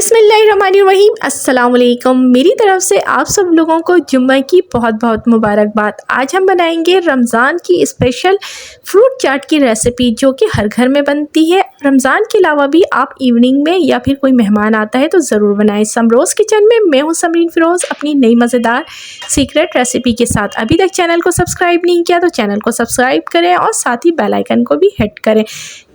बिस्मिल्लाहिर्रहमानिर्रहीम। अस्सलाम वालेकुम। मेरी तरफ से आप सब लोगों को जुम्मे की बहुत बहुत मुबारकबाद। आज हम बनाएंगे रमज़ान की स्पेशल फ्रूट चाट की रेसिपी, जो कि हर घर में बनती है। रमज़ान के अलावा भी आप इवनिंग में या फिर कोई मेहमान आता है तो ज़रूर बनाएं। समरोज़ किचन में मैं हूँ समरीन फ़िरोज़, अपनी नई मज़ेदार सीक्रेट रेसिपी के साथ। अभी तक चैनल को सब्सक्राइब नहीं किया तो चैनल को सब्सक्राइब करें और साथ ही बेल आइकन को भी हिट करें,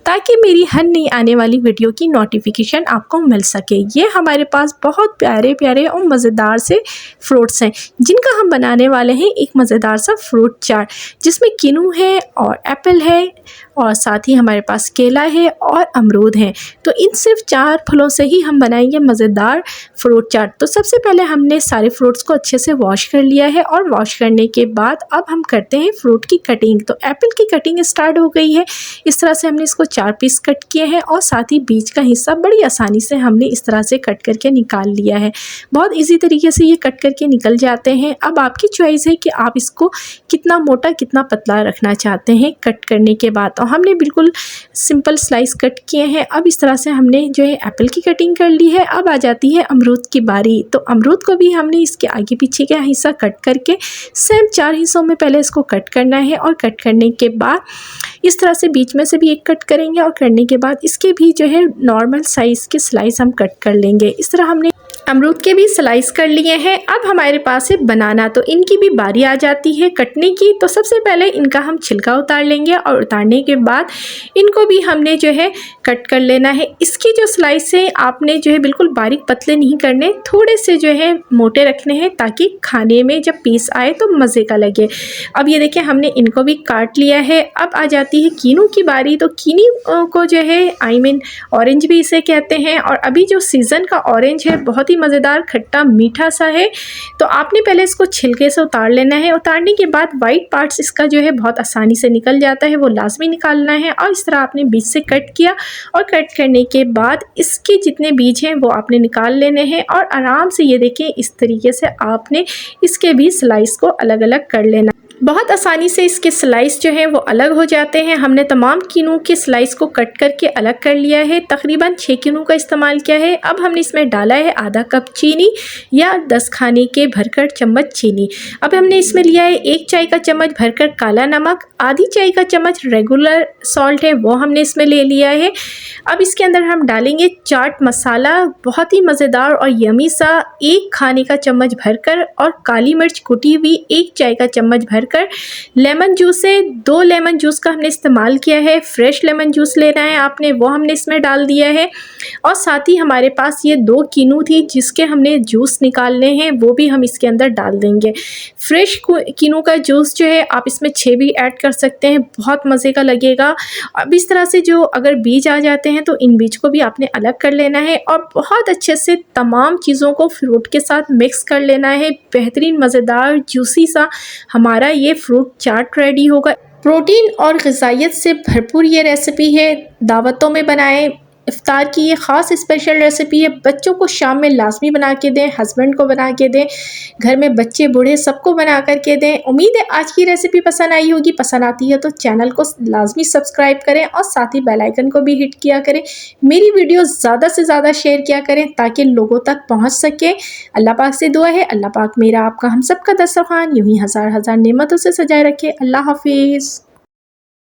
ताकि मेरी हर नई आने वाली वीडियो की नोटिफिकेशन आपको मिल सके। ये हमारे पास बहुत प्यारे प्यारे और मज़ेदार से फ्रूट्स हैं, जिनका हम बनाने वाले हैं एक मज़ेदार सा फ्रूट चाट, जिसमें किनू है और एप्पल है और साथ ही हमारे पास केला है और अमरूद है। तो इन सिर्फ 4 फलों से ही हम बनाएंगे मज़ेदार फ्रूट चाट। तो सबसे पहले हमने सारे फ्रूट्स को अच्छे से वॉश कर लिया है और वॉश करने के बाद अब हम करते हैं फ्रूट की कटिंग। तो एप्पल की कटिंग स्टार्ट हो गई है। इस तरह से हमने इसको 4 पीस कट किए हैं और साथ ही बीच का हिस्सा बड़ी आसानी से हमने इस तरह से कट करके निकाल लिया है। बहुत इजी तरीके से ये कट करके निकल जाते हैं। अब आपकी चॉइस है कि आप इसको कितना मोटा कितना पतला रखना चाहते हैं कट करने के बाद। तो हमने बिल्कुल सिंपल स्लाइस कट किए हैं। अब इस तरह से हमने जो है एप्पल की कटिंग कर ली है। अब आ जाती है अमरूद की बारी। तो अमरूद को भी हमने इसके आगे पीछे का हिस्सा कट करके सेम 4 हिस्सों में पहले इसको कट करना है और कट करने के बाद इस तरह से बीच में से भी एक कट करेंगे और करने के बाद इसके भी जो है नॉर्मल साइज़ के स्लाइस हम कट कर लेंगे। इस तरह हमने अमरूद के भी स्लाइस कर लिए हैं। अब हमारे पास है बनाना, तो इनकी भी बारी आ जाती है कटने की। तो सबसे पहले इनका हम छिलका उतार लेंगे और उतारने के बाद इनको भी हमने जो है कट कर लेना है। इसकी जो स्लाइस है आपने जो है बिल्कुल बारीक पतले नहीं करने, थोड़े से जो है मोटे रखने हैं, ताकि खाने में जब पीस आए तो मज़े का लगे। अब ये देखिए हमने इनको भी काट लिया है। अब आ जाती है कीनू की बारी। तो कीनी को जो है ऑरेंज भी इसे कहते हैं, और अभी जो सीज़न का ऑरेंज है बहुत मज़ेदार खट्टा मीठा सा है। तो आपने पहले इसको छिलके से उतार लेना है। उतारने के बाद वाइट पार्ट्स इसका जो है बहुत आसानी से निकल जाता है, वो लाजमी निकालना है। और इस तरह आपने बीच से कट किया और कट करने के बाद इसके जितने बीज हैं वो आपने निकाल लेने हैं और आराम से ये देखें इस तरीके से आपने इसके भी स्लाइस को अलग अलग कर लेना। बहुत आसानी से इसके स्लाइस जो हैं वो अलग हो जाते हैं। हमने तमाम कीनू के स्लाइस को कट करके अलग कर लिया है। तकरीबन 6 कीनू का इस्तेमाल किया है। अब हमने इसमें डाला है आधा कप चीनी या 10 खाने के भरकर चम्मच चीनी। अब हमने इसमें लिया है 1 चाय का चम्मच भरकर काला नमक, आधी चाय का चम्मच रेगुलर सॉल्ट है वो हमने इसमें ले लिया है। अब इसके अंदर हम डालेंगे चाट मसाला, बहुत ही मज़ेदार और यमी सा 1 खाने का चम्मच भरकर, और काली मिर्च कुटी हुई 1 चाय का चम्मच भरकर। लेमन जूस है 2 लेमन जूस का हमने इस्तेमाल किया है। फ्रेश लेमन जूस लेना है आपने, वो हमने इसमें डाल दिया है। और साथ ही हमारे पास ये 2 कीनू थी जिसके हमने जूस निकालने हैं, वो भी हम इसके अंदर डाल देंगे। फ्रेश कीनू का जूस जो है आप इसमें 6 भी ऐड कर सकते हैं, बहुत मज़े का लगेगा। अब इस तरह से जो अगर बीज आ जाते हैं तो इन बीज को भी आपने अलग कर लेना है और बहुत अच्छे से तमाम चीज़ों को फ्रूट के साथ मिक्स कर लेना है। बेहतरीन मज़ेदार जूसी सा हमारा ये फ्रूट चाट रेडी होगा। प्रोटीन और ग़िज़ाइयत से भरपूर ये रेसिपी है। दावतों में बनाएं, इफ्तार की ये ख़ास स्पेशल रेसिपी है। बच्चों को शाम में लाजमी बना के दें, हस्बैंड को बना के दें, घर में बच्चे बूढ़े सबको बना कर के दें। उम्मीद है आज की रेसिपी पसंद आई होगी। पसंद आती है तो चैनल को लाजमी सब्सक्राइब करें और साथ ही बेल आइकन को भी हिट किया करें। मेरी वीडियो ज़्यादा से ज़्यादा शेयर किया करें ताकि लोगों तक पहुँच सके। अल्लाह पाक से दुआ है, अल्लाह पाक मेरा आपका हम सब का दस्तरखान यूँ ही हज़ार हज़ार नेमतों से सजाए रखे। अल्लाह हाफिज़।